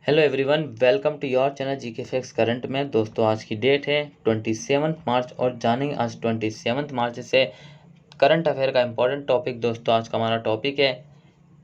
Hello everyone, welcome to your channel GK facts current में। दोस्तों आज की डेट है 27 मार्च और जानेंगे आज 27 मार्च से करंट अफेयर का इम्पोर्टेंट टॉपिक। दोस्तों आज का हमारा टॉपिक है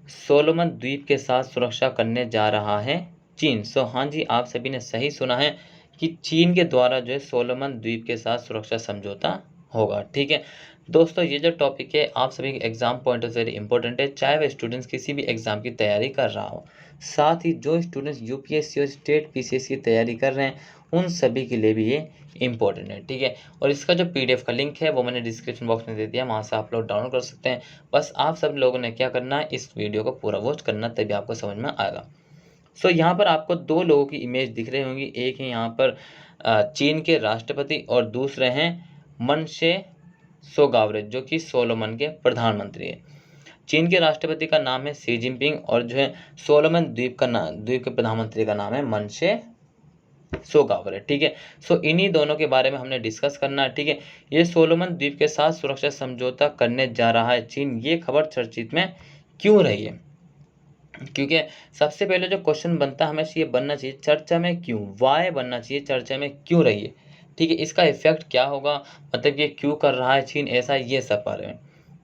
सोलोमन द्वीप के साथ सुरक्षा करने जा रहा है चीन। हाँ जी, आप सभी ने सही सुना है कि चीन के द्वारा जो है सोलोमन द्वीप के साथ सुरक्षा समझौता होगा। ठीक है दोस्तों, ये जो टॉपिक है आप सभी के exam point of very important है, चाहे वह स्टूडेंट्स किसी भी एग्जाम की तैयारी कर रहा हो, साथ ही जो स्टूडेंट्स यूपीएससी और स्टेट पीसीएससी की तैयारी कर रहे हैं उन सभी के लिए भी ये इंपॉर्टेंट है। ठीक है, और इसका जो पीडीएफ का लिंक है वो मैंने डिस्क्रिप्शन बॉक्स में दे दिया, वहाँ से आप लोग डाउनलोड कर सकते हैं। बस आप सब लोगों ने क्या करना है, इस वीडियो को पूरा वॉच करना, तभी आपको समझ में आएगा। यहाँ पर आपको दो लोगों की इमेज दिख रही होंगी। एक है यहाँ पर चीन के राष्ट्रपति और दूसरे हैं मनशे सोगावरे, जो कि सोलोमन के प्रधानमंत्री है। चीन के राष्ट्रपति का नाम है शी जिनपिंग और जो है सोलोमन द्वीप के प्रधानमंत्री का नाम है मनशे सोगावरे। ठीक है, इन्हीं दोनों के बारे में हमने डिस्कस करना है। ठीक है, ये सोलोमन द्वीप के साथ सुरक्षा समझौता करने जा रहा है चीन, ये खबर चर्चित में क्यों रही है? क्योंकि सबसे पहले जो क्वेश्चन बनता है हमेशा ये बनना चाहिए, चर्चा में क्यों, वाई बनना चाहिए, चर्चा में क्यों रही है। ठीक है, इसका इफेक्ट क्या होगा, मतलब ये क्यों कर रहा है चीन ऐसा, ये सब बारे में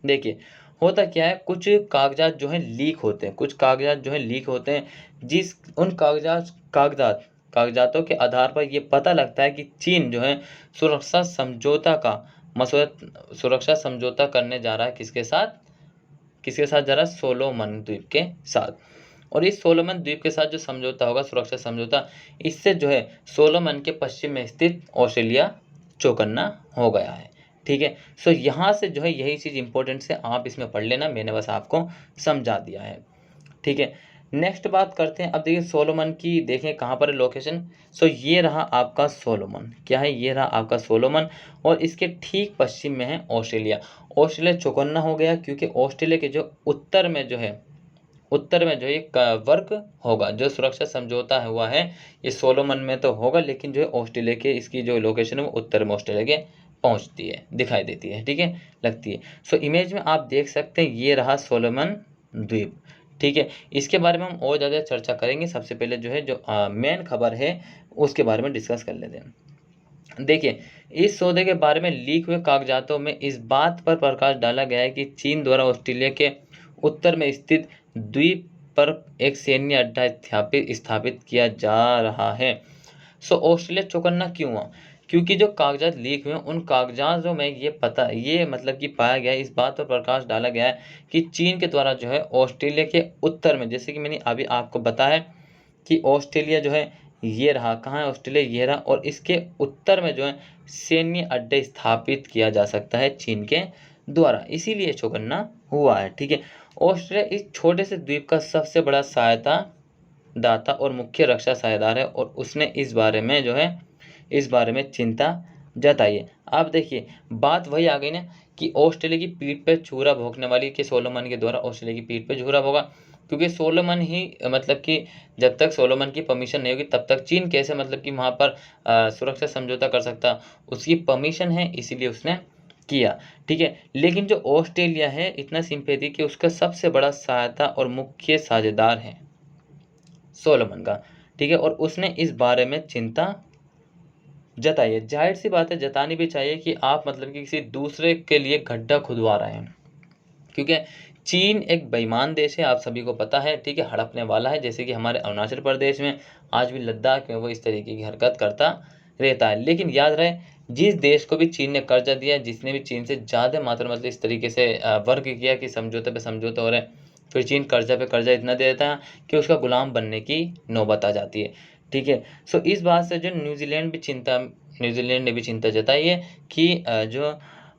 देखिए। होता क्या है, कुछ कागजात जो है लीक होते हैं, कुछ कागजात जो है लीक होते हैं, उन कागजातों के आधार पर ये पता लगता है कि चीन जो है सुरक्षा समझौता करने जा रहा है। किसके साथ जा रहा है? सोलोमन द्वीप के साथ। और इस सोलोमन द्वीप के साथ जो समझौता होगा, सुरक्षा समझौता, इससे जो है सोलोमन के पश्चिम में स्थित ऑस्ट्रेलिया चौकन्ना हो गया है। ठीक है, यहाँ से जो है यही चीज़ इंपॉर्टेंट है, आप इसमें पढ़ लेना, मैंने बस आपको समझा दिया है। ठीक है, नेक्स्ट बात करते हैं। अब देखिए सोलोमन की, देखें कहाँ पर है लोकेशन। ये रहा आपका सोलोमन, क्या है, ये रहा आपका सोलोमन, और इसके ठीक पश्चिम में है ऑस्ट्रेलिया। ऑस्ट्रेलिया चौकन्ना हो गया क्योंकि ऑस्ट्रेलिया के जो उत्तर में जो एक वर्ग होगा, जो सुरक्षा समझौता हुआ है, ये सोलोमन में तो होगा, लेकिन जो है ऑस्ट्रेलिया के, इसकी जो लोकेशन है वो उत्तर में ऑस्ट्रेलिया के पहुंचती है, दिखाई देती है। ठीक है, लगती है। इमेज में आप देख सकते हैं, ये रहा सोलोमन द्वीप। ठीक है, इसके बारे में हम और ज़्यादा चर्चा करेंगे। सबसे पहले जो है जो मेन खबर है उसके बारे में डिस्कस कर लेते हैं। देखिए, इस सौदे के बारे में लीक हुए कागजातों में इस बात पर प्रकाश डाला गया है कि चीन द्वारा ऑस्ट्रेलिया के उत्तर में स्थित द्वीप पर एक सैन्य अड्डा स्थापित किया जा रहा है। ऑस्ट्रेलिया चौकन्ना क्यों हुआ? क्योंकि जो कागजात लीक हुए उन कागजातों में ये मतलब कि पाया गया, इस बात पर प्रकाश डाला गया है कि चीन के द्वारा जो है ऑस्ट्रेलिया के उत्तर में, जैसे कि मैंने अभी आपको बताया कि ऑस्ट्रेलिया जो है ये रहा, कहाँ है ऑस्ट्रेलिया, ये रहा, और इसके उत्तर में जो है सैन्य अड्डे स्थापित किया जा सकता है चीन के द्वारा, इसीलिए चौकन्ना हुआ है। ठीक है, ऑस्ट्रेलिया इस छोटे से द्वीप का सबसे बड़ा सहायता दाता और मुख्य रक्षा साझेदार है, और उसने इस बारे में चिंता जताई है। अब देखिए बात वही आ गई ना कि ऑस्ट्रेलिया की पीठ पे छुरा भोंकने वाली, कि सोलोमन के द्वारा ऑस्ट्रेलिया की पीठ पे छुरा भोगा, क्योंकि सोलोमन ही मतलब कि जब तक सोलोमन की परमिशन नहीं होगी तब तक चीन कैसे मतलब कि वहाँ पर सुरक्षा समझौता कर सकता, उसकी परमिशन है इसीलिए उसने किया। ठीक है, लेकिन जो ऑस्ट्रेलिया है इतना सिंपैथी कि उसका सबसे बड़ा सहायता और मुख्य साझेदार है सोलोमन का। ठीक है, और उसने इस बारे में चिंता जताई है। जाहिर सी बात है, जतानी भी चाहिए कि आप मतलब कि किसी दूसरे के लिए गड्ढा खुदवा रहे हैं, क्योंकि चीन एक बेईमान देश है, आप सभी को पता है। ठीक है, हड़पने वाला है, जैसे कि हमारे अरुणाचल प्रदेश में आज भी लद्दाख में वो इस तरीके की हरकत करता रहता है। लेकिन याद रहे, जिस देश को भी चीन ने कर्जा दिया, जिसने भी चीन से ज़्यादा मात्रा मतलब इस तरीके से वर्क किया कि समझौते पे समझौता हो रहा है, फिर चीन कर्जा पे कर्जा इतना दे देता है कि उसका गुलाम बनने की नौबत आ जाती है। ठीक है, इस बात से जो न्यूजीलैंड ने भी चिंता जताई है कि जो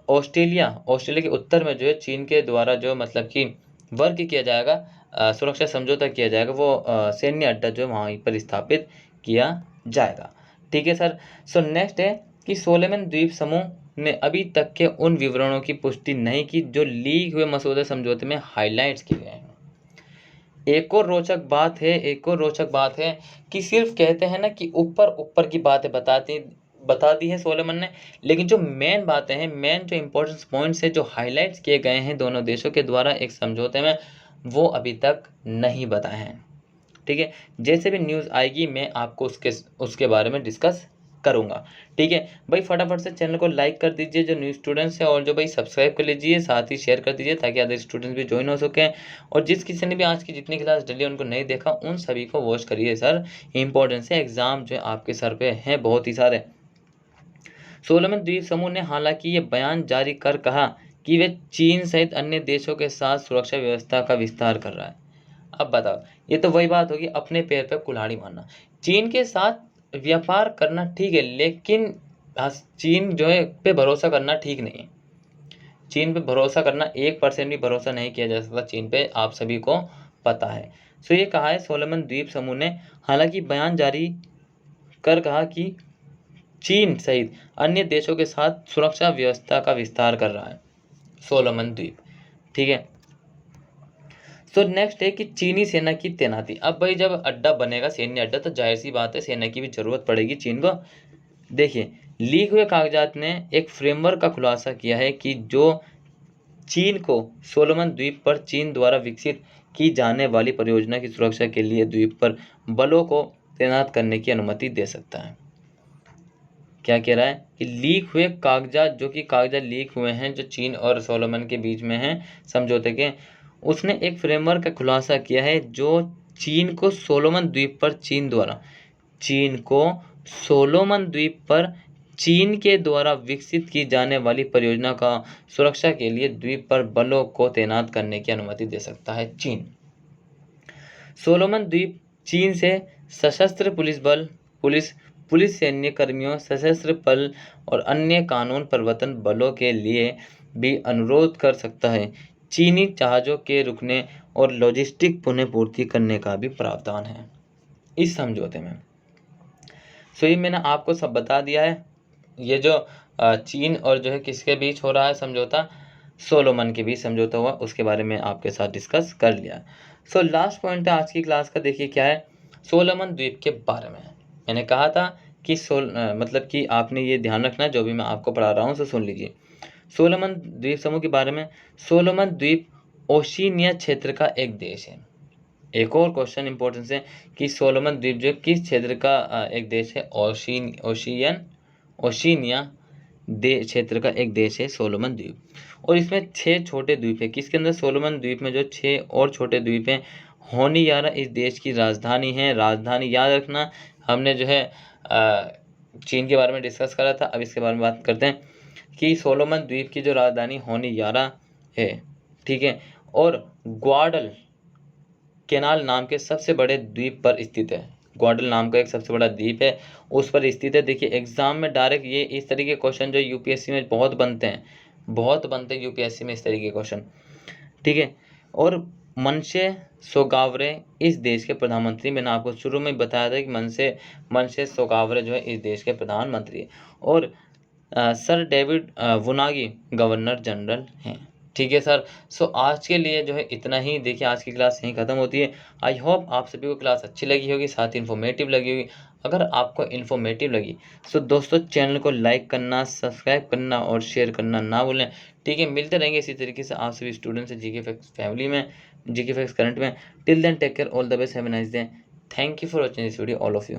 ऑस्ट्रेलिया के उत्तर में जो है चीन के द्वारा जो मतलब कि वर्क किया जाएगा, सुरक्षा समझौता किया जाएगा, वो सैन्य अड्डा जो है वहाँ पर स्थापित किया जाएगा। ठीक है सर। नेक्स्ट है कि सोलोमन द्वीप समूह ने अभी तक के उन विवरणों की पुष्टि नहीं की जो लीक हुए मसौदे समझौते में हाईलाइट्स किए गए हैं। एक और रोचक बात है कि सिर्फ कहते हैं ना कि ऊपर की बातें बता दी है सोलोमन ने, लेकिन जो मेन बातें हैं, मेन जो इंपॉर्टेंट पॉइंट्स है, जो हाईलाइट्स किए गए हैं दोनों देशों के द्वारा एक समझौते में, वो अभी तक नहीं बताए हैं। ठीक है। जैसे भी न्यूज़ आएगी मैं आपको उसके बारे में डिस्कस करूँगा, ठीक है भाई। फटाफट से चैनल को लाइक कर दीजिए जो न्यू स्टूडेंट्स हैं, और जो भाई सब्सक्राइब कर लीजिए, साथ ही शेयर कर दीजिए ताकि अदर स्टूडेंट्स भी ज्वाइन हो सकें। और जिस किसी ने भी आज की जितनी क्लास डली उनको नहीं देखा, उन सभी को वॉच करिए सर, इंपॉर्टेंस है, एग्जाम जो है आपके सर पे हैं बहुत ही सारे। सोलोमन द्वीप समूह ने हालांकि ये बयान जारी कर कहा कि वे चीन सहित अन्य देशों के साथ सुरक्षा व्यवस्था का विस्तार कर रहा है। अब बताओ, ये तो वही बात होगी, अपने पैर पे कुल्हाड़ी मारना। चीन के साथ व्यापार करना ठीक है, लेकिन चीन जो है पे भरोसा करना ठीक नहीं है। चीन पे भरोसा करना 1% भी भरोसा नहीं किया जा सकता चीन पे, आप सभी को पता है। सो ये कहा है सोलोमन द्वीप समूह ने हालांकि बयान जारी कर कहा कि चीन सहित अन्य देशों के साथ सुरक्षा व्यवस्था का विस्तार कर रहा है सोलोमन द्वीप, ठीक है। तो नेक्स्ट है कि चीनी सेना की तैनाती। अब भाई जब अड्डा बनेगा सैन्य अड्डा, तो जाहिर सी बात है सेना की भी जरूरत पड़ेगी चीन को। देखिए, लीक हुए कागजात ने एक फ्रेमवर्क का खुलासा किया है कि जो चीन को सोलोमन द्वीप पर चीन द्वारा विकसित की जाने वाली परियोजना की सुरक्षा के लिए द्वीप पर बलों को तैनात करने की अनुमति दे सकता है। क्या कह रहा है कि लीक हुए कागजात, जो कि कागजात लीक हुए हैं जो चीन और सोलोमन के बीच में हैं समझौते के, उसने एक फ्रेमवर्क का खुलासा किया है जो चीन को सोलोमन द्वीप पर चीन के द्वारा विकसित की जाने वाली परियोजना का सुरक्षा के लिए द्वीप पर बलों को तैनात करने की अनुमति दे सकता है चीन। सोलोमन द्वीप चीन से सशस्त्र पुलिस सैन्य कर्मियों, सशस्त्र बल और अन्य कानून प्रवर्तन बलों के लिए भी अनुरोध कर सकता है। चीनी जहाज़ों के रुकने और लॉजिस्टिक पुनः पूर्ति करने का भी प्रावधान है इस समझौते में। सो ये मैंने आपको सब बता दिया है। ये जो चीन और जो है किसके बीच हो रहा है समझौता, सोलोमन के बीच समझौता हुआ, उसके बारे में आपके साथ डिस्कस कर लिया। सो लास्ट पॉइंट है आज की क्लास का, देखिए क्या है, सोलोमन द्वीप के बारे में। मैंने कहा था कि मतलब कि आपने ये ध्यान रखना जो भी मैं आपको पढ़ा रहा हूँ, सो सुन लीजिए। सोलोमन द्वीप समूह के बारे में, सोलोमन द्वीप ओशिनिया क्षेत्र का एक देश है। एक और क्वेश्चन इंपॉर्टेंस है कि सोलोमन द्वीप जो किस क्षेत्र का एक देश है, ओशिनिया क्षेत्र का एक देश है सोलोमन द्वीप। और इसमें 6 छोटे द्वीप है। किसके अंदर, सोलोमन द्वीप में जो 6 और छोटे द्वीप हैं। होनियारा इस देश की राजधानी है। राजधानी याद रखना, हमने जो है चीन के बारे में डिस्कस करा था, अब इसके बारे में बात करते हैं कि सोलोमन द्वीप की जो राजधानी होनियारा है, ठीक है। और ग्वाडल केनाल नाम के सबसे बड़े द्वीप पर स्थित है। ग्वाडल नाम का एक सबसे बड़ा द्वीप है, उस पर स्थित है। देखिए एग्जाम में डायरेक्ट ये इस तरीके के क्वेश्चन जो यूपीएससी में बहुत बनते हैं यूपीएससी में इस तरीके के क्वेश्चन, ठीक है। और मनसे सोगावरे इस देश के प्रधानमंत्री, मैंने आपको शुरू में बताया था कि मनसे सोगावरे जो है इस देश के प्रधानमंत्री है। और सर डेविड वुनागी गवर्नर जनरल हैं, ठीक है सर। सो आज के लिए जो है इतना ही। देखिए आज की क्लास यहीं ख़त्म होती है। आई होप आप सभी को क्लास अच्छी लगी होगी, साथ ही इन्फॉर्मेटिव लगी होगी। अगर आपको इन्फॉर्मेटिव लगी सो दोस्तों चैनल को लाइक करना, सब्सक्राइब करना और शेयर करना ना भूलें, ठीक है। मिलते रहेंगे इसी तरीके से आप सभी स्टूडेंट्स से जीके फैक्ट्स फैमिली में, जीके फैक्ट्स करंट में। Till then take care, all the best, have a nice day. Thank you for watching this video all of you.